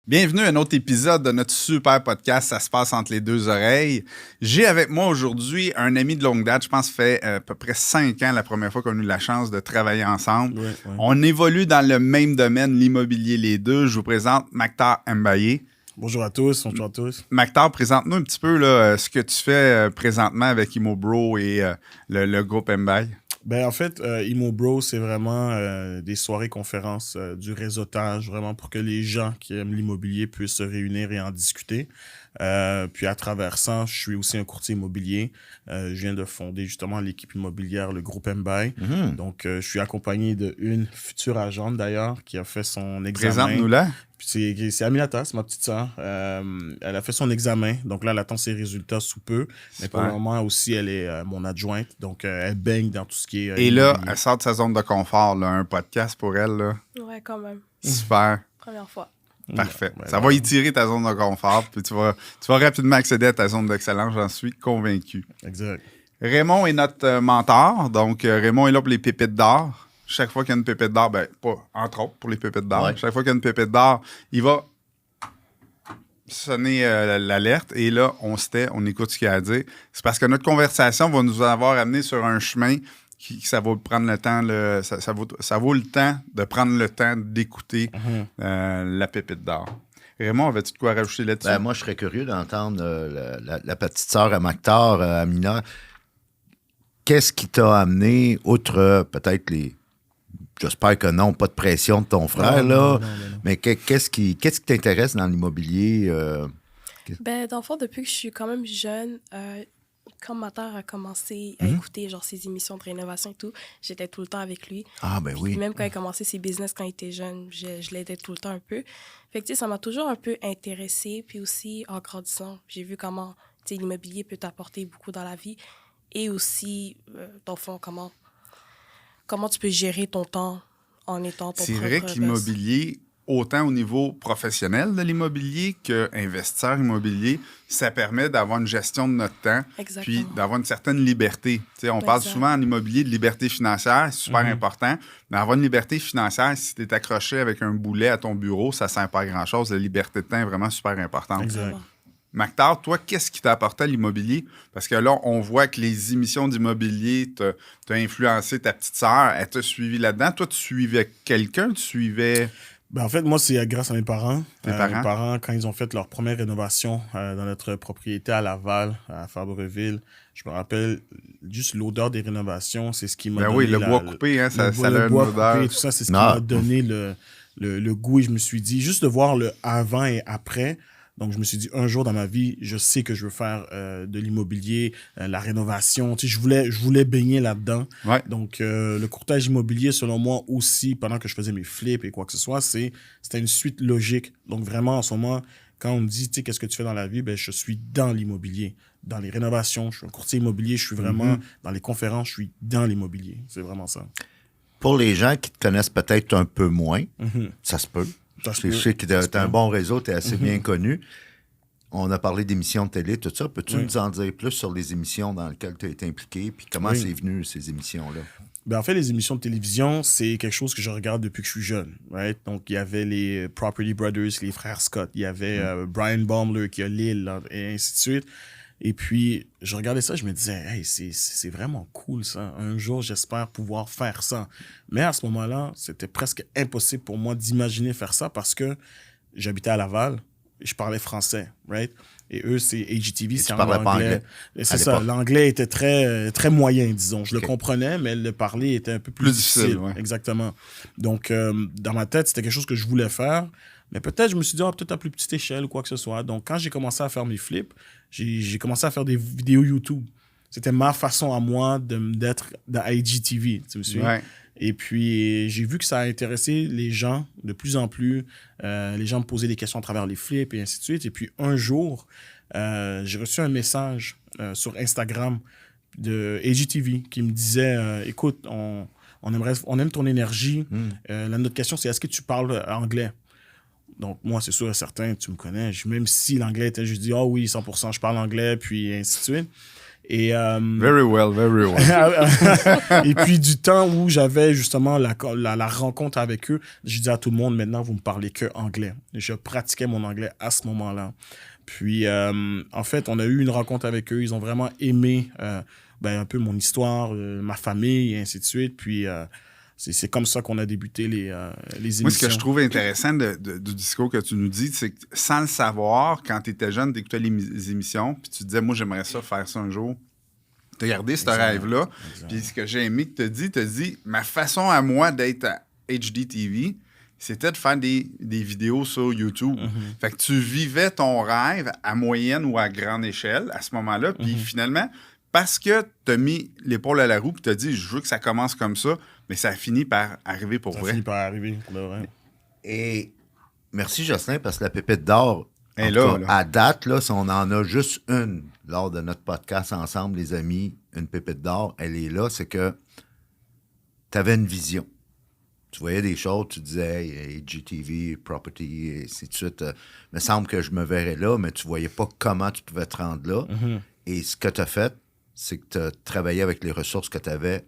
Bienvenue à un autre épisode de notre super podcast « Ça se passe entre les deux oreilles ». J'ai avec moi aujourd'hui un ami de longue date. Je pense que ça fait à peu près 5 ans la première fois qu'on a eu la chance de travailler ensemble. Ouais. On évolue dans le même domaine, l'immobilier les deux. Je vous présente Mactar Mbaye. Bonjour à tous, bonjour à tous. Mactar, présente-nous un petit peu là, ce que tu fais présentement avec ImmoBro et le groupe Mbaye. Ben, en fait, ImmoBro, c'est vraiment des soirées conférences, du réseautage, vraiment pour que les gens qui aiment l'immobilier puissent se réunir et en discuter. Puis à travers ça, je suis aussi un courtier immobilier. Je viens de fonder justement l'équipe immobilière, le groupe Mbaye. Donc, je suis accompagné d'une future agente d'ailleurs qui a fait son examen. Présente-nous-la. C'est Aminata, c'est ma petite sœur. Elle a fait son examen. Donc là, elle attend ses résultats sous peu. Mais pour le moment aussi, elle est mon adjointe. Donc, elle baigne dans tout ce qui est Et là, immobilier. elle sort de sa zone de confort. Là, un podcast pour elle. Là. Ouais, quand même. Super. Première fois. Parfait. Ouais, Ça va étirer ta zone de confort, puis tu vas rapidement accéder à ta zone d'excellence, j'en suis convaincu. Exact. Raymond est notre mentor, donc Raymond est là pour les pépites d'or. Chaque fois qu'il y a une pépite d'or, ben pas entre autres pour les pépites d'or, Ouais. chaque fois qu'il y a une pépite d'or, il va sonner l'alerte et là, on se tait, on écoute ce qu'il a à dire. C'est parce que notre conversation va nous avoir amené sur un chemin qui ça vaut prendre le temps, ça vaut le temps de prendre le temps d'écouter la pépite d'or. Raymond, avais-tu de quoi rajouter là-dessus? Ben, moi, je serais curieux d'entendre la petite sœur à Mactar, Amina. Qu'est-ce qui t'a amené, outre peut-être les... J'espère que non, pas de pression de ton frère, là. Non. Mais qu'est-ce qui t'intéresse dans l'immobilier? Ben, dans le fond, depuis que je suis quand même jeune, quand ma tante a commencé à écouter genre ses émissions de rénovation et tout, j'étais tout le temps avec lui. Ah, ben Puis oui. même quand il a commencé ses business quand il était jeune, je l'aidais tout le temps un peu. Fait que, tu sais, ça m'a toujours un peu intéressée. Puis aussi, en grandissant, j'ai vu comment, tu sais, l'immobilier peut t'apporter beaucoup dans la vie. Et aussi, dans le fond, comment tu peux gérer ton temps en étant ton C'est propre vrai que boss. l'immobilier, autant au niveau professionnel de l'immobilier qu'investisseur immobilier, ça permet d'avoir une gestion de notre temps, Exactement. puis d'avoir une certaine liberté. Tu sais, on parle Exact. souvent en immobilier de liberté financière, c'est super important, mais avoir une liberté financière, si tu es accroché avec un boulet à ton bureau, ça ne sert pas à grand-chose. La liberté de temps est vraiment super importante. Exact. Vraiment. Mactar, toi, qu'est-ce qui t'a apporté à l'immobilier? Parce que là, on voit que les émissions d'immobilier t'ont influencé ta petite sœur. Elle t'a suivi là-dedans. Toi, tu suivais quelqu'un? Tu suivais... Ben, en fait, moi, c'est grâce à mes parents. Tes parents? Mes parents, quand ils ont fait leur première rénovation dans notre propriété à Laval, à Fabreville, je me rappelle juste l'odeur des rénovations, c'est ce qui m'a Ben donné... oui, le bois coupé, hein, ça a le une bois odeur. coupé, tout ça, c'est ce qui Ah. m'a donné le goût. Et je me suis dit, juste de voir le avant et après... Donc, je me suis dit, un jour dans ma vie, je sais que je veux faire de l'immobilier, la rénovation. Tu sais, je voulais baigner là-dedans. Ouais. Donc, le courtage immobilier, selon moi aussi, pendant que je faisais mes flips et quoi que ce soit, c'était une suite logique. Donc, vraiment, en ce moment, quand on me dit, tu sais, qu'est-ce que tu fais dans la vie, ben, je suis dans l'immobilier, dans les rénovations. Je suis un courtier immobilier, je suis vraiment dans les conférences, je suis dans l'immobilier. C'est vraiment ça. Pour les gens qui te connaissent peut-être un peu moins, ça se peut. Ça se Je peut. sais que tu Ça se as un peut. bon réseau, tu es assez bien connu. On a parlé d'émissions de télé, tout ça. Peux-tu Oui. nous en dire plus sur les émissions dans lesquelles tu as été impliqué, puis comment Oui. c'est venu, ces émissions-là? Ben, en fait, les émissions de télévision, c'est quelque chose que je regarde depuis que je suis jeune. Right? Donc, il y avait les Property Brothers, les frères Scott. Il y avait Brian Baumler qui a Lille, là, et ainsi de suite. Et puis, je regardais ça, je me disais, hey, c'est vraiment cool ça. Un jour, j'espère pouvoir faire ça. Mais à ce moment-là, c'était presque impossible pour moi d'imaginer faire ça parce que j'habitais à Laval et je parlais français, right? Et eux, c'est AGTV, Et c'est tu en parlais pas anglais Et à c'est ça, l'époque. l'anglais était très, très moyen, disons. Je Ok. le comprenais, mais le parler était un peu Plus plus difficile, difficile. ouais. Exactement. Donc, dans ma tête, c'était quelque chose que je voulais faire. Mais peut-être, je me suis dit, peut-être à plus petite échelle ou quoi que ce soit. Donc, quand j'ai commencé à faire mes flips, j'ai commencé à faire des vidéos YouTube. C'était ma façon à moi d'être dans IGTV, tu me suis? Ouais. Et puis, j'ai vu que ça a intéressé les gens de plus en plus. Les gens me posaient des questions à travers les flips et ainsi de suite. Et puis, un jour, j'ai reçu un message sur Instagram de AGTV qui me disait, écoute, on aime ton énergie. Notre question, c'est est-ce que tu parles anglais? Donc, moi, c'est sûr et certain, tu me connais. Même si l'anglais était, je dis, oui, 100%, je parle anglais, puis ainsi de suite. Et, Very well, very well. et puis, du temps où j'avais justement la rencontre avec eux, je dis à tout le monde, maintenant, vous me parlez que anglais. Je pratiquais mon anglais à ce moment-là. Puis, en fait, on a eu une rencontre avec eux. Ils ont vraiment aimé un peu mon histoire, ma famille, et ainsi de suite. Puis, c'est comme ça qu'on a débuté les émissions. Moi, ce que je trouve intéressant du discours que tu nous dis, c'est que sans le savoir, quand tu étais jeune, tu écoutais les émissions, puis tu te disais, moi, j'aimerais ça faire ça un jour. Tu as gardé ce rêve-là. Puis ce que j'ai aimé que tu as dit, ma façon à moi d'être à HDTV, c'était de faire des vidéos sur YouTube. Fait que tu vivais ton rêve à moyenne ou à grande échelle à ce moment-là. Puis finalement, parce que tu as mis l'épaule à la roue et tu as dit, je veux que ça commence comme ça, mais ça a fini par arriver pour vrai. Ça a fini par arriver pour vrai. Et merci, Jocelyn, parce que la pépite d'or, Et là, à date, là, si on en a juste une lors de notre podcast ensemble, les amis, une pépite d'or, elle est là, c'est que tu avais une vision. Tu voyais des choses, tu disais HGTV, Property, et ainsi de suite. Il me semble que je me verrais là, mais tu voyais pas comment tu pouvais te rendre là. Et ce que tu as fait, c'est que tu as travaillé avec les ressources que tu avais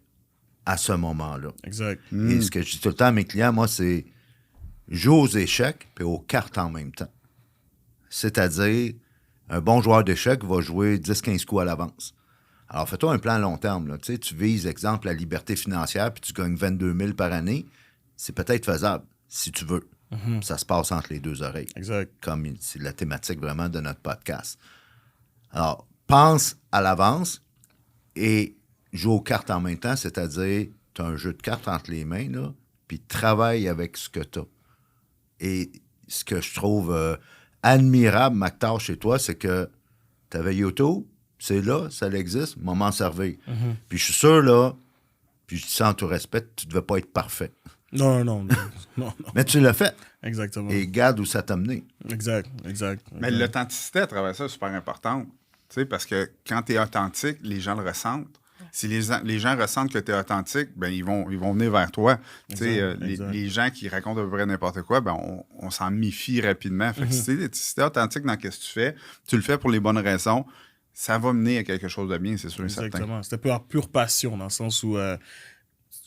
à ce moment-là. Exact. Et ce que je dis tout le temps à mes clients, moi, c'est joue aux échecs et aux cartes en même temps. C'est-à-dire, un bon joueur d'échecs va jouer 10-15 coups à l'avance. Alors, fais-toi un plan à long terme. Là. Tu vises, exemple, la liberté financière, puis tu gagnes 22 000 par année. C'est peut-être faisable, si tu veux. Ça se passe entre les deux oreilles. Exact. Comme c'est la thématique vraiment de notre podcast. Alors, pense à l'avance et joue aux cartes en même temps, c'est-à-dire, tu as un jeu de cartes entre les mains, là, puis travaille avec ce que tu as. Et ce que je trouve admirable, Mactar, chez toi, c'est que tu avais YouTube, c'est là, ça existe, m'en servir. Puis je suis sûr, là, puis je dis ça en tout respect, tu ne devais pas être parfait. Non. Mais tu l'as fait. Exactement. Et regarde où ça t'a mené. Exact. Mais l'authenticité à travers ça est super importante. Parce que quand tu es authentique, les gens le ressentent. Si les gens ressentent que tu es authentique, ben ils vont venir vers toi. Les gens qui racontent à peu près n'importe quoi, ben on s'en méfie rapidement. Fait que si tu es authentique dans ce que tu fais, tu le fais pour les bonnes raisons, ça va mener à quelque chose de bien, c'est sûr et certain. Exactement. C'était par pure passion, dans le sens où...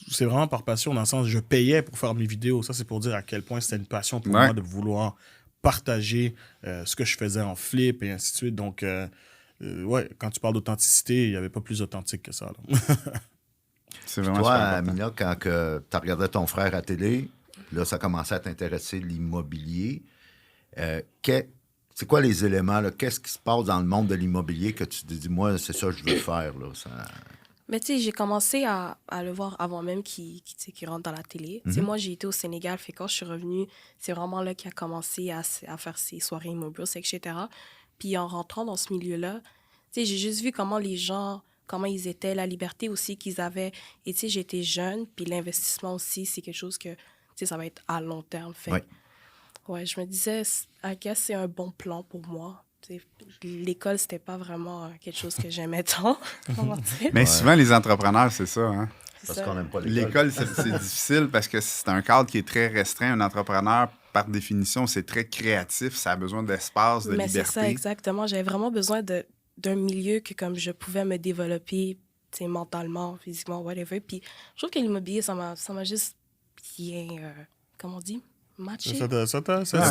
c'est vraiment par passion, dans le sens où je payais pour faire mes vidéos. Ça, c'est pour dire à quel point c'était une passion pour moi de vouloir partager ce que je faisais en flip et ainsi de suite. Donc, quand tu parles d'authenticité, il n'y avait pas plus authentique que ça. Là. C'est vraiment toi, super important. Amina, quand tu regardais ton frère à télé, là, ça commençait à t'intéresser l'immobilier. C'est quoi les éléments? Là? Qu'est-ce qui se passe dans le monde de l'immobilier que tu te dis, moi, c'est ça que je veux faire? Là, ça... Mais tu sais, j'ai commencé à le voir avant même qu'il rentre dans la télé. Tu sais, moi, j'ai été au Sénégal, fait quand je suis revenue, c'est vraiment là qu'il a commencé à faire ses soirées immobilières, etc. Puis en rentrant dans ce milieu-là, tu sais, j'ai juste vu comment les gens, comment ils étaient, la liberté aussi qu'ils avaient. Et tu sais, j'étais jeune, puis l'investissement aussi, c'est quelque chose que, tu sais, ça va être à long terme. Fait ouais, je me disais, I guess c'est un bon plan pour moi. L'école, c'était pas vraiment quelque chose que j'aimais tant. Mais souvent, les entrepreneurs, c'est ça. Hein? Parce qu'on n'aime pas l'école. L'école, c'est difficile parce que c'est un cadre qui est très restreint. Un entrepreneur, par définition, c'est très créatif. Ça a besoin d'espace, de liberté. Mais c'est ça, exactement. J'avais vraiment besoin d'un milieu que comme je pouvais me développer mentalement, physiquement, whatever. Puis je trouve que l'immobilier, ça m'a juste bien, comment on dit, matché. C'était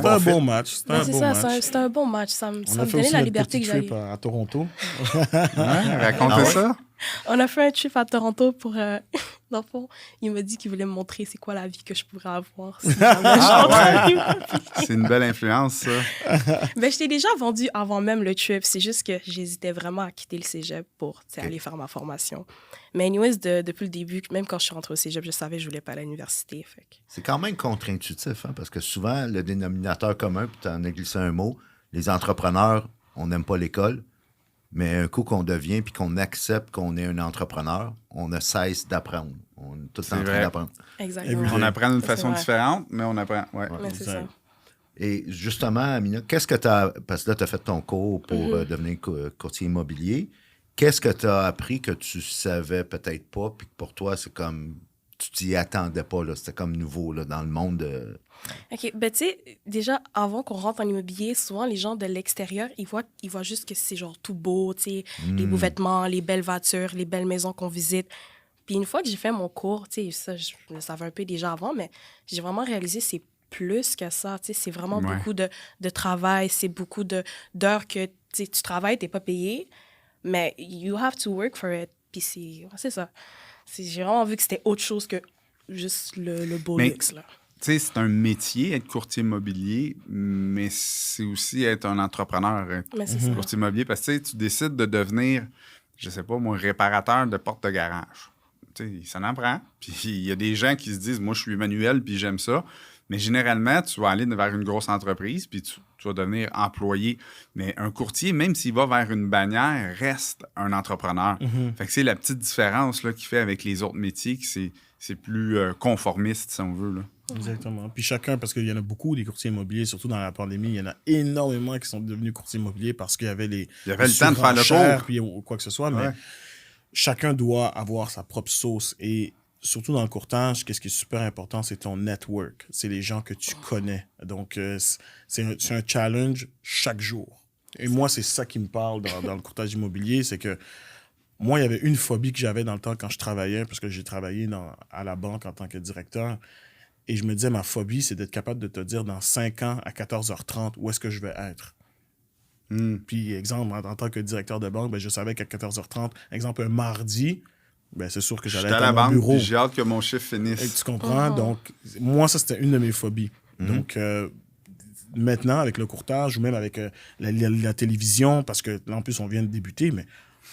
un bon match. C'était un bon match. Ça me donnait la liberté que j'avais. On a fait aussi un petit trip à Toronto. Racontez ça. On a fait un trip à Toronto pour... dans le fond, il m'a dit qu'il voulait me montrer c'est quoi la vie que je pourrais avoir. Si c'est une belle influence, ça. Ben, je t'ai déjà vendu avant même le trip. C'est juste que j'hésitais vraiment à quitter le cégep pour aller faire ma formation. Mais anyways, depuis le début, même quand je suis rentrée au cégep, je savais que je voulais pas aller à l'université. Fait que... C'est quand même contre-intuitif, hein, parce que souvent, le dénominateur commun, puis tu en as glissé un mot, les entrepreneurs, on n'aime pas l'école. Mais un coup qu'on devient puis qu'on accepte qu'on est un entrepreneur, on ne cesse d'apprendre. On est tout le temps en train d'apprendre. Exactement. On apprend d'une façon différente, mais on apprend. Ouais. C'est ça. Et justement, Amina, qu'est-ce que tu as... Parce que là, tu as fait ton cours pour devenir courtier immobilier. Qu'est-ce que tu as appris que tu savais peut-être pas puis que pour toi, c'est comme... tu t'y attendais pas, là? C'était comme nouveau, là, dans le monde de... OK. Ben, tu sais, déjà, avant qu'on rentre en immobilier, souvent, les gens de l'extérieur, ils voient juste que c'est genre tout beau, tu sais, les beaux vêtements, les belles voitures, les belles maisons qu'on visite. Puis une fois que j'ai fait mon cours, tu sais, ça, je le savais un peu déjà avant, mais j'ai vraiment réalisé que c'est plus que ça, tu sais, c'est vraiment Ouais. beaucoup de travail, c'est beaucoup d'heures que, tu sais, tu travailles, t'es pas payé, mais you have to work for it. Puis c'est ça. J'ai vraiment vu que c'était autre chose que juste le beau Mais- luxe, là. Tu sais, c'est un métier, être courtier immobilier, mais c'est aussi être un entrepreneur, être Mais c'est ça. courtier immobilier, parce que tu sais, tu décides de devenir, je sais pas, moi, réparateur de porte de garage. Tu sais, ça en prend. Puis il y a des gens qui se disent, moi, je suis manuel, puis j'aime ça. Mais généralement, tu vas aller vers une grosse entreprise, puis tu vas devenir employé. Mais un courtier, même s'il va vers une bannière, reste un entrepreneur. Fait que c'est la petite différence là, qu'il fait avec les autres métiers, que c'est plus conformiste, si on veut. Là. Exactement. Puis chacun, parce qu'il y en a beaucoup des courtiers immobiliers, surtout dans la pandémie, il y en a énormément qui sont devenus courtiers immobiliers parce qu'il y avait les Il y avait le temps de faire le surenchères, cours. puis ou quoi que ce soit, Ouais. mais chacun doit avoir sa propre sauce. Et surtout dans le courtage, qu'est-ce qui est super important, c'est ton network. C'est les gens que tu connais. Donc, c'est un challenge chaque jour. Et moi, c'est ça qui me parle dans le courtage immobilier, c'est que moi, il y avait une phobie que j'avais dans le temps quand je travaillais, parce que j'ai travaillé à la banque en tant que directeur. Et je me disais, ma phobie, c'est d'être capable de te dire dans 5 ans à 14h30 où est-ce que je vais être. Puis, exemple, en tant que directeur de banque, ben, je savais qu'à 14h30, exemple, un mardi, ben, c'est sûr que Je j'allais suis être à la à mon banque, bureau. puis j'ai hâte que mon chiffre Et finisse. tu comprends? Donc, moi, ça, c'était une de mes phobies. Donc, maintenant, avec le courtage ou même avec la télévision, parce que là, en plus, on vient de débuter, mais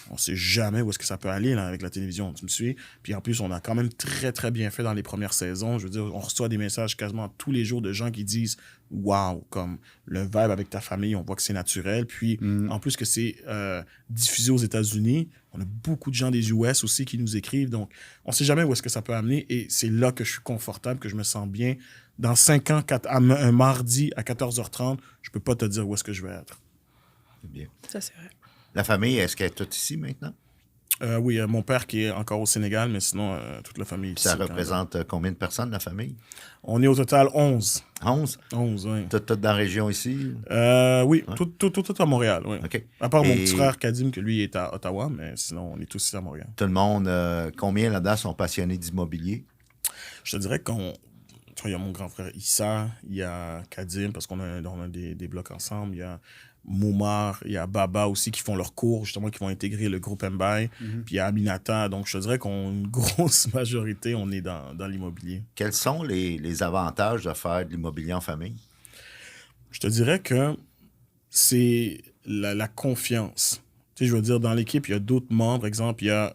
on ne sait jamais où est-ce que ça peut aller là, avec la télévision, tu me suis? Puis en plus, on a quand même très, très bien fait dans les premières saisons. Je veux dire, on reçoit des messages quasiment tous les jours de gens qui disent « Wow! » Comme le vibe avec ta famille, on voit que c'est naturel. Puis, en plus que c'est diffusé aux États-Unis, on a beaucoup de gens des US aussi qui nous écrivent. Donc, on ne sait jamais où est-ce que ça peut amener. Et c'est là que je suis confortable, que je me sens bien. Dans 5 ans, un mardi à 14h30, je ne peux pas te dire où est-ce que je vais être. C'est bien. Ça, c'est vrai. La famille, est-ce qu'elle est toute ici maintenant? Oui, mon père qui est encore au Sénégal, mais sinon, toute la famille Puis ici. ça quand même. représente combien de personnes, la famille? On est au total 11. 11? 11, oui. Tout dans la région ici? Oui, tout à Montréal, oui. OK. À part mon Et petit frère Kadim, que lui est à Ottawa, mais sinon, on est tous ici à Montréal. tout le monde, combien là-dedans sont passionnés d'immobilier? Je te dirais il y a mon grand frère Issa, il y a Kadim, parce qu'on a des blocs ensemble, il y a Moumar, il y a Baba aussi qui font leurs cours, justement, qui vont intégrer le groupe Mbaye, puis il y a Aminata. Donc, je te dirais qu'une grosse majorité, on est dans l'immobilier. Quels sont les avantages de faire de l'immobilier en famille? Je te dirais que c'est la confiance. Tu sais, je veux dire, dans l'équipe, il y a d'autres membres. Exemple, il y a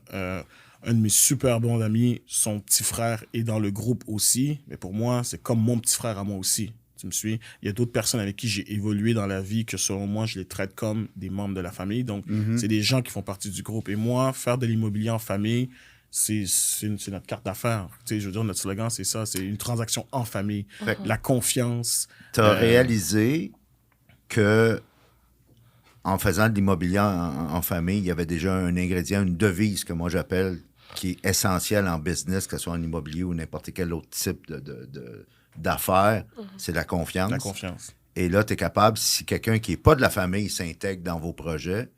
un de mes super bons amis, son petit frère est dans le groupe aussi. Mais pour moi, c'est comme mon petit frère à moi aussi. Tu me suis? Il y a d'autres personnes avec qui j'ai évolué dans la vie que, selon moi, je les traite comme des membres de la famille. Donc, c'est des gens qui font partie du groupe. Et moi, faire de l'immobilier en famille, c'est notre carte d'affaires. Tu sais, je veux dire, notre slogan, c'est ça. C'est une transaction en famille. Fait La confiance. Tu as réalisé que en faisant de l'immobilier en famille, il y avait déjà un ingrédient, une devise que moi j'appelle, qui est essentielle en business, que ce soit en immobilier ou n'importe quel autre type d'affaires, c'est la confiance. La confiance. Et là, tu es capable, si quelqu'un qui n'est pas de la famille s'intègre dans vos projets,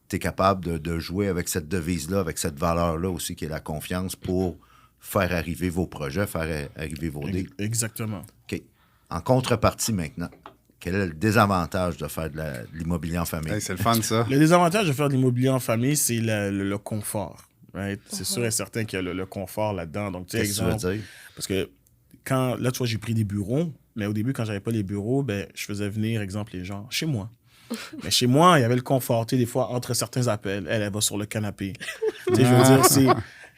tu es capable de jouer avec cette devise-là, avec cette valeur-là aussi, qui est la confiance, pour faire arriver vos projets, faire arriver vos deals. Exactement. OK. En contrepartie maintenant, quel est le désavantage de faire de l'immobilier en famille? Hey, c'est le fun, ça. Le désavantage de faire de l'immobilier en famille, c'est le confort. Right? C'est sûr et certain qu'il y a le confort là-dedans. Donc, tu sais, Qu'est-ce que tu exemple, veux dire? parce que là, tu vois, j'ai pris des bureaux, mais au début, quand j'avais pas les bureaux, ben, je faisais venir, exemple, les gens chez moi. Mais chez moi, il y avait le confort, tu sais, des fois, entre certains appels, elle va sur le canapé. Tu sais, je veux dire,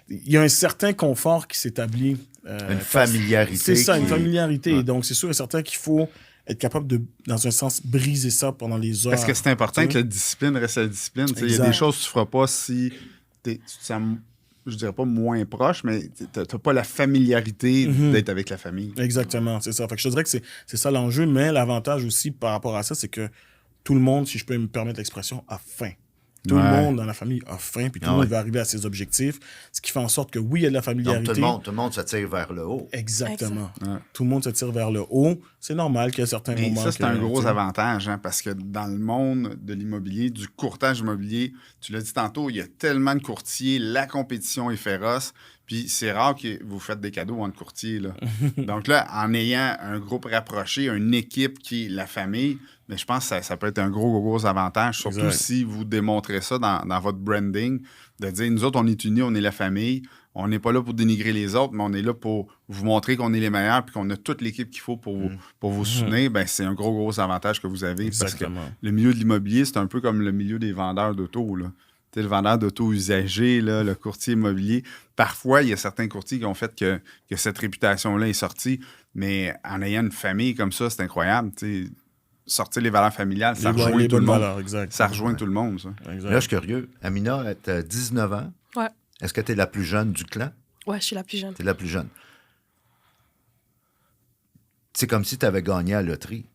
il y a un certain confort qui s'établit. Une familiarité. C'est ça, une qui- familiarité. Ouais. Donc, c'est sûr et certain qu'il faut être capable de, dans un sens, briser ça pendant les heures. Parce que c'est important que la discipline reste la discipline. Tu sais, il y a Exact. des choses que tu ne feras pas si tu te sens, je dirais pas moins proche, mais tu n'as pas la familiarité d'être avec la famille. Exactement, c'est ça. Fait que je te dirais que c'est ça l'enjeu, mais l'avantage aussi par rapport à ça, c'est que tout le monde, si je peux me permettre l'expression, a faim. Tout le Ouais. monde dans la famille a faim, puis tout le monde veut arriver à ses objectifs. Ce qui fait en sorte que oui, il y a de la Donc, familiarité. tout le monde se tire vers le haut. Exactement. Ouais. Tout le monde se tire vers le haut. C'est normal qu'il y a certains Mais moments. ça, c'est un que, gros tu sais, avantage, hein, parce que dans le monde de l'immobilier, du courtage immobilier, tu l'as dit tantôt, il y a tellement de courtiers, la compétition est féroce, puis c'est rare que vous faites des cadeaux entre courtiers. Là. Donc là, en ayant un groupe rapproché, une équipe qui est la famille, mais je pense que ça peut être un gros avantage, surtout Exact. si vous démontrez ça dans votre branding, de dire, nous autres, on est unis, on est la famille, on n'est pas là pour dénigrer les autres, mais on est là pour vous montrer qu'on est les meilleurs puis qu'on a toute l'équipe qu'il faut pour vous soutenir. Ben, c'est un gros avantage que vous avez. Exactement. Parce que le milieu de l'immobilier, c'est un peu comme le milieu des vendeurs d'auto. Là. Tu sais, le vendeur d'auto usagé, là, le courtier immobilier. Parfois, il y a certains courtiers qui ont fait que cette réputation-là est sortie, mais en ayant une famille comme ça, c'est incroyable. Tu sais, sortir les valeurs familiales, ça les rejoint tout le bonnes monde. valeurs, exact. Ça rejoint tout le monde, ça. Exact. Là, je suis curieux. Amina, tu as 19 ans. Ouais. Est-ce que tu es la plus jeune du clan? Ouais, je suis la plus jeune. Tu es la plus jeune. C'est comme si tu avais gagné à la loterie.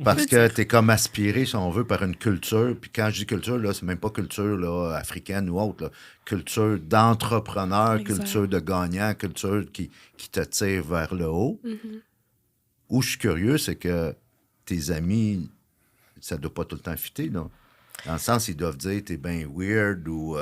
Parce que tu es comme aspiré, si on veut, par une culture. Puis quand je dis culture, là, c'est même pas culture là, africaine ou autre. Là. Culture d'entrepreneur, Exact. culture de gagnant, culture qui te tire vers le haut. Mhm. Où je suis curieux, c'est que tes amis, ça doit pas tout le temps fitter, là. Dans le sens, ils doivent dire t'es bien weird ou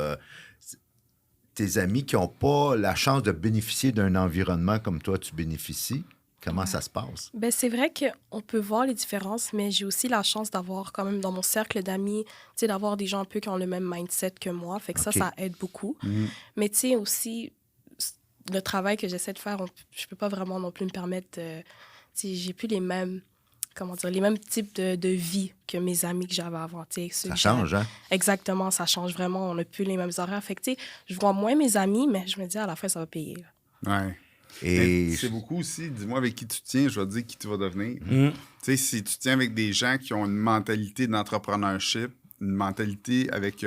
tes amis qui n'ont pas la chance de bénéficier d'un environnement comme toi, tu bénéficies. Comment ça se passe? Ben, c'est vrai qu'on peut voir les différences, mais j'ai aussi la chance d'avoir quand même dans mon cercle d'amis, tu sais, d'avoir des gens un peu qui ont le même mindset que moi. Fait que OK. ça aide beaucoup. Mhm. Mais tu sais, aussi, le travail que j'essaie de faire, je peux pas vraiment non plus me permettre de... Tu sais, j'ai plus les mêmes... Comment dire, les mêmes types de vie que mes amis que j'avais avant. Tu sais, ceux Ça que change, hein? Exactement, ça change vraiment. On n'a plus les mêmes horaires. Fait que, tu sais, je vois moins mes amis, mais je me dis, à la fin, ça va payer. Là. Ouais. Et Mais c'est beaucoup aussi, dis-moi avec qui tu tiens, je vais te dire qui tu vas devenir. Mhm. Tu sais, si tu tiens avec des gens qui ont une mentalité d'entrepreneurship, une mentalité avec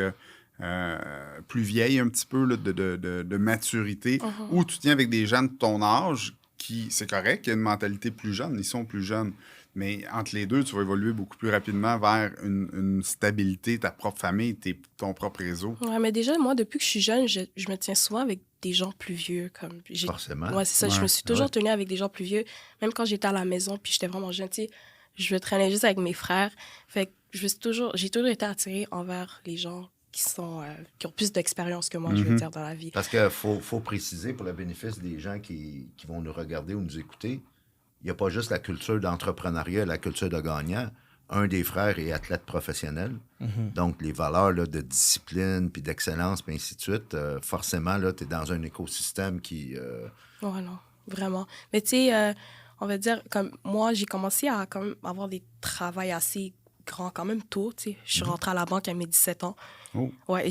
plus vieille un petit peu là, de maturité, ou tu tiens avec des gens de ton âge qui, c'est correct, qui ont une mentalité plus jeune, ils sont plus jeunes. Mais entre les deux, tu vas évoluer beaucoup plus rapidement vers une stabilité, ta propre famille, ton propre réseau. Ouais, mais déjà, moi, depuis que je suis jeune, je me tiens souvent avec des gens plus vieux. Comme forcément. Ouais, c'est ça. Je Ouais. me suis toujours Ouais. tenue avec des gens plus vieux. Même quand j'étais à la maison, puis j'étais vraiment jeune, tu sais, je traînais juste avec mes frères. Fait que j'ai toujours été attirée envers les gens qui ont plus d'expérience que moi, je veux dire, dans la vie. Parce qu'il faut préciser pour le bénéfice des gens qui vont nous regarder ou nous écouter, il n'y a pas juste la culture d'entrepreneuriat, la culture de gagnant. Un des frères est athlète professionnel. Donc, les valeurs là, de discipline, puis d'excellence, puis ainsi de suite, forcément, tu es dans un écosystème qui... Ouais, non, vraiment. Mais tu sais, on va dire, comme moi, j'ai commencé à quand même avoir des travails assez grands quand même tôt, tu sais. Je suis rentrée à la banque à mes 17 ans. Oh. Ouais,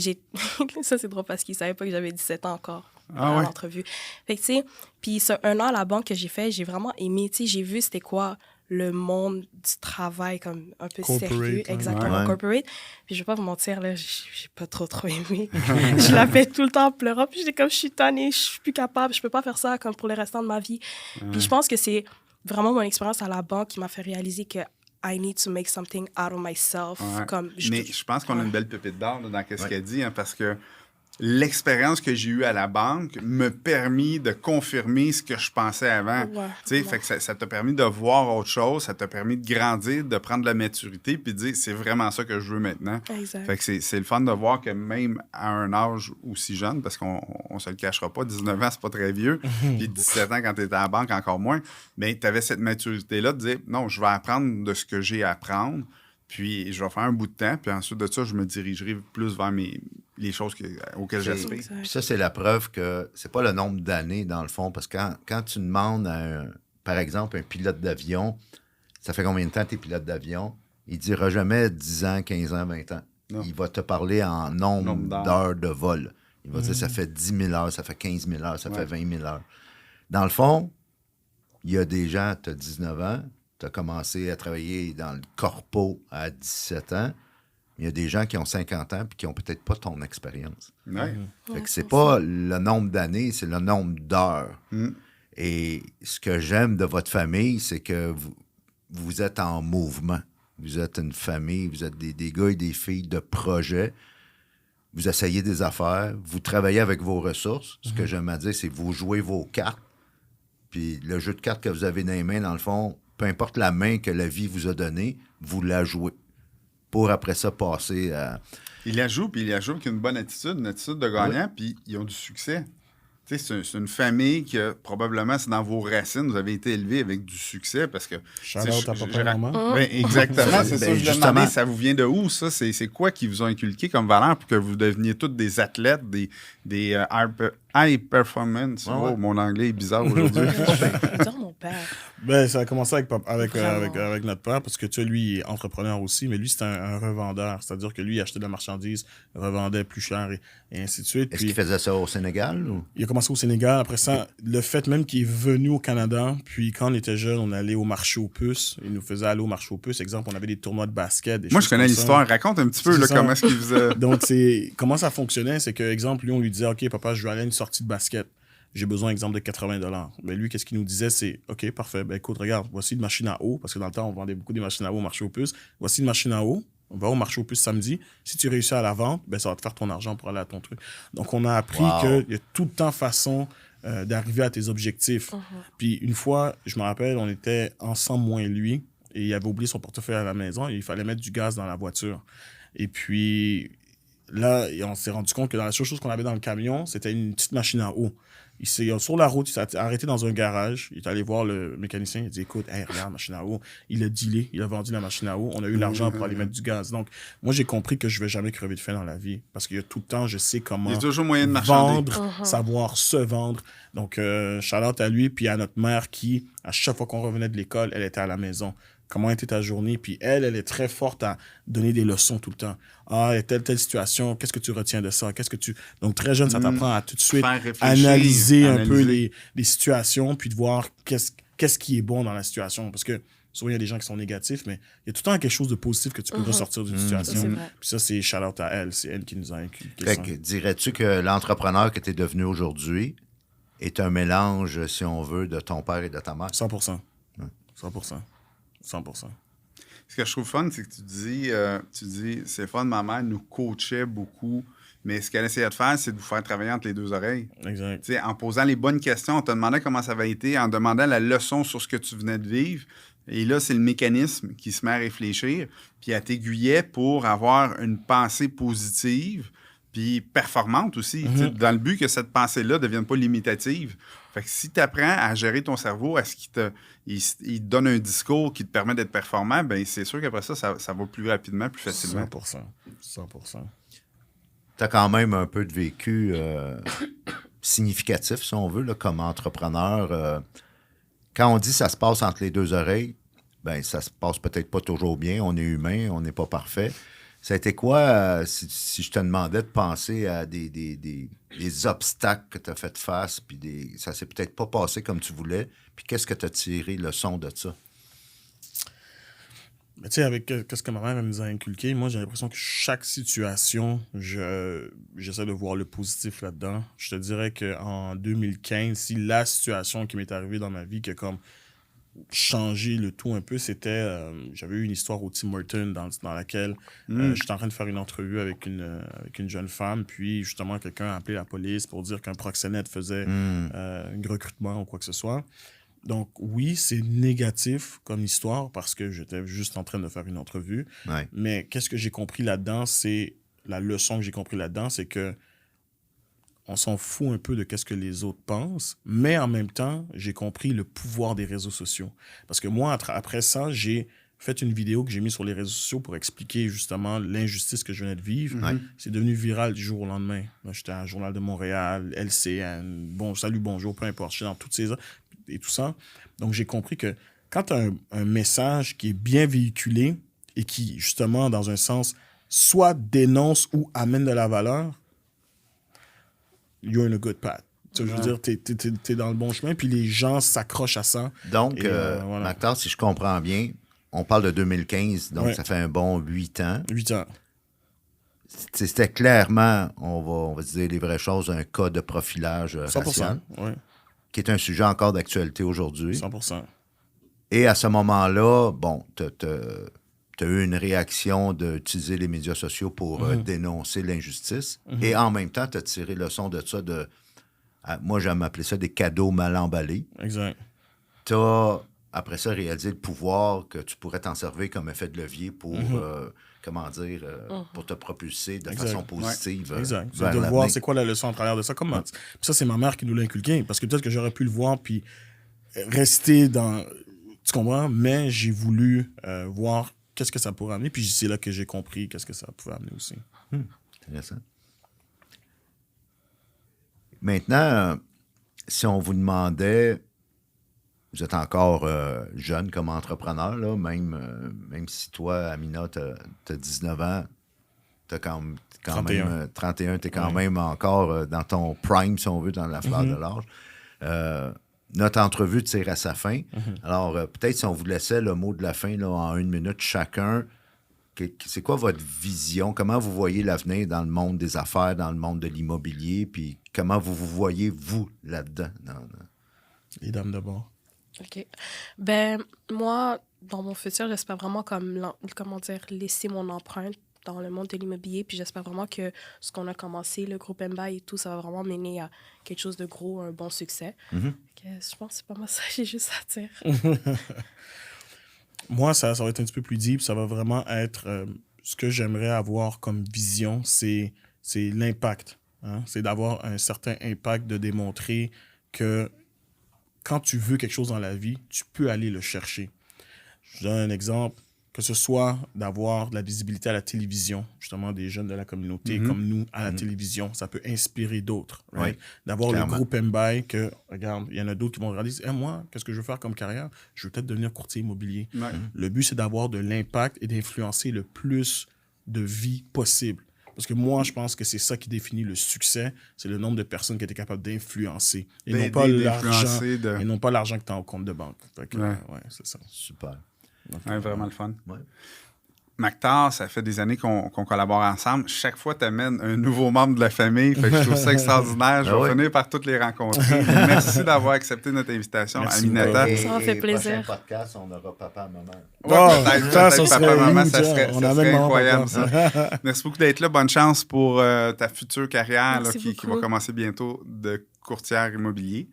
ça, c'est drôle parce qu'ils ne savaient pas que j'avais 17 ans encore Ah à ouais? l'entrevue. Fait que, tu sais, puis ce 1 an à la banque que j'ai fait, j'ai vraiment aimé, tu sais, j'ai vu c'était quoi le monde du travail comme un peu Corporate, sérieux, hein. exactement, Ouais. corporate. Puis je vais pas vous mentir, là, j'ai pas trop aimé. Je la fais tout le temps en pleurant, puis j'étais comme, je suis tannée, je suis plus capable, je peux pas faire ça comme pour le restant de ma vie. Puis je pense que c'est vraiment mon expérience à la banque qui m'a fait réaliser que I need to make something out of myself. Ouais. Comme Mais je pense qu'on a une belle pépite d'or là, dans ce Ouais. qu'elle dit, hein, parce que l'expérience que j'ai eue à la banque me permis de confirmer ce que je pensais avant. Ouais, Tu sais, vraiment. fait que ça t'a permis de voir autre chose, ça t'a permis de grandir, de prendre de la maturité, puis de dire c'est vraiment ça que je veux maintenant. Exact. Fait que c'est le fun de voir que même à un âge aussi jeune, parce qu'on se le cachera pas, 19 ans, c'est pas très vieux, puis 17 ans quand tu étais à la banque, encore moins, mais tu avais cette maturité-là de dire non, je vais apprendre de ce que j'ai à apprendre, puis je vais faire un bout de temps, puis ensuite de ça, je me dirigerai plus vers les choses auxquelles C'est- j'aspire. Exact. Puis ça, c'est la preuve que c'est pas le nombre d'années, dans le fond, parce que quand tu demandes à, par exemple, un pilote d'avion, ça fait combien de temps tu es pilote d'avion? Il dira jamais 10 ans, 15 ans, 20 ans. Non. Il va te parler en nombre Nombre d'heures. d'heures de vol. Il va dire ça fait 10 000 heures, ça fait 15 000 heures, ça Ouais. fait 20 000 heures. Dans le fond, il y a des gens, tu as 19 ans, tu as commencé à travailler dans le corpo à 17 ans. Il y a des gens qui ont 50 ans et qui n'ont peut-être pas ton expérience. Ouais. Fait Ouais, que c'est c'est pas le nombre d'années, c'est le nombre d'heures. Mm. Et ce que j'aime de votre famille, c'est que vous êtes en mouvement. Vous êtes une famille, vous êtes des gars et des filles de projet. vous essayez des affaires, vous travaillez avec vos ressources. Ce que j'aime à dire, c'est que vous jouez vos cartes. Puis le jeu de cartes que vous avez dans les mains, dans le fond, peu importe la main que la vie vous a donnée, vous la jouez. Pour après ça passer à... Il la joue, puis il la joue avec une bonne attitude, une attitude de gagnant, puis ils ont du succès. Tu sais, c'est une famille que probablement, c'est dans vos racines, vous avez été élevé avec du succès parce que... Shout-out à papa et maman. Ben, exactement, c'est ça que je voulais justement. demander. Ça vous vient de où, ça? C'est quoi qui vous ont inculqué comme valeur pour que vous deveniez tous des athlètes, des high performance? Ouais. Oh, mon anglais est bizarre aujourd'hui. J'adore mon père. Ben, ça a commencé avec notre père, parce que tu sais, lui, il est entrepreneur aussi, mais lui, c'est un revendeur. C'est-à-dire que lui, il achetait de la marchandise, revendait plus cher et ainsi de suite. Est-ce Puis, qu'il faisait ça au Sénégal? Ou? il a commencé au Sénégal. Après ça, le fait même qu'il est venu au Canada, puis quand on était jeune, on allait au marché aux puces. Il nous faisait aller au marché aux puces. Exemple, on avait des tournois de basket. Moi, je connais l'histoire. Raconte un petit peu là, comment est-ce qu'il faisait. Donc, comment ça fonctionnait, c'est que, exemple, lui, on lui disait, OK, papa, je vais aller à une sortie de basket. J'ai besoin, exemple, de 80 $. Mais lui, qu'est-ce qu'il nous disait? C'est, OK, parfait. Ben, écoute, regarde, voici une machine à eau, parce que dans le temps, on vendait beaucoup des machines à eau au marché aux puces. Voici une machine à eau. On va au marché aux puces samedi. Si tu réussis à la vendre, ben, ça va te faire ton argent pour aller à ton truc. Donc, on a appris qu'il y a tout le temps façon d'arriver à tes objectifs. Puis, une fois, je me rappelle, on était ensemble, moi et lui, et il avait oublié son portefeuille à la maison, et il fallait mettre du gaz dans la voiture. Et puis, là, on s'est rendu compte que la seule chose qu'on avait dans le camion, c'était une petite machine à eau. Sur la route, il s'est arrêté dans un garage. Il est allé voir le mécanicien. Il a dit, écoute, hey, regarde, machine à eau. Il a dealé. Il a vendu la machine à eau. On a eu l'argent pour aller mettre du gaz. Donc, moi, j'ai compris que je ne vais jamais crever de faim dans la vie. Parce qu'il y a tout le temps, je sais comment Il y a toujours moyen de marchander. vendre, savoir se vendre. Donc, shout-out à lui, puis à notre mère qui, à chaque fois qu'on revenait de l'école, elle était à la maison. Comment était ta journée? Puis elle est très forte à donner des leçons tout le temps. Ah, il y a telle situation, qu'est-ce que tu retiens de ça? Donc, très jeune, ça t'apprend à tout de suite analyser un peu les situations, puis de voir qu'est-ce qui est bon dans la situation. Parce que souvent, il y a des gens qui sont négatifs, mais il y a tout le temps quelque chose de positif que tu peux ressortir d'une situation. C'est vrai. Puis ça, c'est shout-out à elle. C'est elle qui nous a inculqué Fait ça. que, dirais-tu que l'entrepreneur que tu es devenu aujourd'hui est un mélange, si on veut, de ton père et de ta mère? 100%. 100%. Ce que je trouve fun, c'est que tu dis, c'est fun, ma mère nous coachait beaucoup, mais ce qu'elle essayait de faire, c'est de vous faire travailler entre les deux oreilles. Exact. Tu sais, en posant les bonnes questions, on te demandait comment ça avait été, en demandant la leçon sur ce que tu venais de vivre. Et là, c'est le mécanisme qui se met à réfléchir, puis elle t'aiguillait pour avoir une pensée positive, puis performante aussi, tu sais, dans le but que cette pensée-là ne devienne pas limitative. Fait que si tu apprends à gérer ton cerveau, à ce qu'il te donne un discours qui te permet d'être performant, ben c'est sûr qu'après ça va plus rapidement, plus facilement. 100%. Tu as quand même un peu de vécu significatif, si on veut, là, comme entrepreneur. Quand on dit ça se passe entre les deux oreilles, ben ça se passe peut-être pas toujours bien. On est humain, on n'est pas parfait. Ça a été quoi, si je te demandais de penser à des obstacles que tu as fait face, puis ça s'est peut-être pas passé comme tu voulais, puis qu'est-ce que tu as tiré leçon de ça? Mais tu sais, avec ce que ma mère nous a inculqué, moi, j'ai l'impression que chaque situation, j'essaie de voir le positif là-dedans. Je te dirais qu'en 2015, si la situation qui m'est arrivée dans ma vie, qui a comme changé le tout un peu, c'était... j'avais eu une histoire au Tim Hortons dans laquelle j'étais en train de faire une entrevue avec une jeune femme, puis justement, quelqu'un a appelé la police pour dire qu'un proxénète faisait un recrutement ou quoi que ce soit. Donc, oui, c'est négatif comme histoire parce que j'étais juste en train de faire une entrevue. Ouais. Mais qu'est-ce que j'ai compris là-dedans? La leçon que j'ai compris là-dedans, c'est que on s'en fout un peu de qu'est-ce que les autres pensent, mais en même temps, j'ai compris le pouvoir des réseaux sociaux. Parce que moi, après ça, j'ai fait une vidéo que j'ai mise sur les réseaux sociaux pour expliquer justement l'injustice que je venais de vivre. C'est devenu viral du jour au lendemain. Moi, j'étais à Journal de Montréal, LCN, Salut, bonjour, peu importe. J'étais dans toutes ces... et tout ça. Donc, j'ai compris que quand tu as un message qui est bien véhiculé et qui, justement, dans un sens, soit dénonce ou amène de la valeur, you're in a good path. Je veux dire, t'es dans le bon chemin, puis les gens s'accrochent à ça. Donc, voilà. Mactar, si je comprends bien, on parle de 2015, donc ça fait un bon 8 ans. 8 ans. C'était clairement, on va se dire les vraies choses, un cas de profilage 100%, racial, oui. qui est un sujet encore d'actualité aujourd'hui. 100%. Et à ce moment-là, bon, tu as eu une réaction d'utiliser les médias sociaux pour dénoncer l'injustice. Et en même temps, tu as tiré leçon de ça moi, j'aime appeler ça des cadeaux mal emballés. Exact. Tu as, après ça, réalisé le pouvoir que tu pourrais t'en servir comme effet de levier pour, pour te propulser de façon positive. Exact. Vers De l'avenir. voir c'est quoi la leçon à travers de ça. Comment? Puis ça, c'est ma mère qui nous l'a inculqué. Parce que peut-être que j'aurais pu le voir puis rester dans... Tu comprends? Mais j'ai voulu voir qu'est-ce que ça pourrait amener. Puis c'est là que j'ai compris qu'est-ce que ça pouvait amener aussi. Intéressant. Maintenant, si on vous demandait, vous êtes encore jeune comme entrepreneur, là, même si toi, Amina, tu as 19 ans, tu as quand 31. même 31, tu es quand même encore dans ton prime, si on veut, dans la fleur de l'âge. Notre entrevue tire à sa fin. Alors, peut-être si on vous laissait le mot de la fin là, en 1 minute chacun, c'est quoi votre vision? Comment vous voyez l'avenir dans le monde des affaires, dans le monde de l'immobilier? Puis comment vous voyez, vous, là-dedans? Les dames de bord. OK. Ben, moi, dans mon futur, j'espère vraiment laisser mon empreinte dans le monde de l'immobilier. Puis j'espère vraiment que ce qu'on a commencé, le groupe Mbaye et tout, ça va vraiment mener à quelque chose de gros, un bon succès. Je pense que c'est pas moi ça, j'ai juste à dire. Moi, ça va être un petit peu plus deep. Ça va vraiment être... ce que j'aimerais avoir comme vision, c'est l'impact. Hein? C'est d'avoir un certain impact, de démontrer que quand tu veux quelque chose dans la vie, tu peux aller le chercher. Je donne un exemple, que ce soit d'avoir de la visibilité à la télévision, justement des jeunes de la communauté comme nous à la télévision, ça peut inspirer d'autres. Right? D'avoir le groupe Mbaye que, regarde, il y en a d'autres qui vont regarder, moi, qu'est-ce que je veux faire comme carrière? Je veux peut-être devenir courtier immobilier. Le but, c'est d'avoir de l'impact et d'influencer le plus de vie possible. Parce que moi, je pense que c'est ça qui définit le succès, c'est le nombre de personnes qui étaient capables d'influencer. Et non pas l'argent, et non pas l'argent que tu as au compte de banque. Fait que, c'est ça. Super. Ouais, vraiment le fun. Ouais. Mactar, ça fait des années qu'on collabore ensemble. Chaque fois, tu amènes un nouveau membre de la famille. Fait que je trouve ça extraordinaire. Je vais finir par toutes les rencontrer. Merci d'avoir accepté notre invitation, Aminata. Ça m'a fait plaisir. Prochain podcast, on aura papa, maman. Peut-être papa, maman, ça serait on incroyable, ça. Merci beaucoup d'être là. Bonne chance pour ta future carrière là, qui va commencer bientôt de courtière immobilier.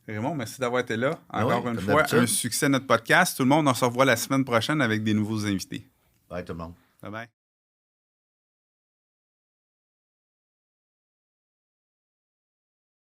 Raymond, merci d'avoir été là. Encore une fois, un succès notre podcast. Tout le monde, on se revoit la semaine prochaine avec des nouveaux invités. Bye tout le monde. Bye bye.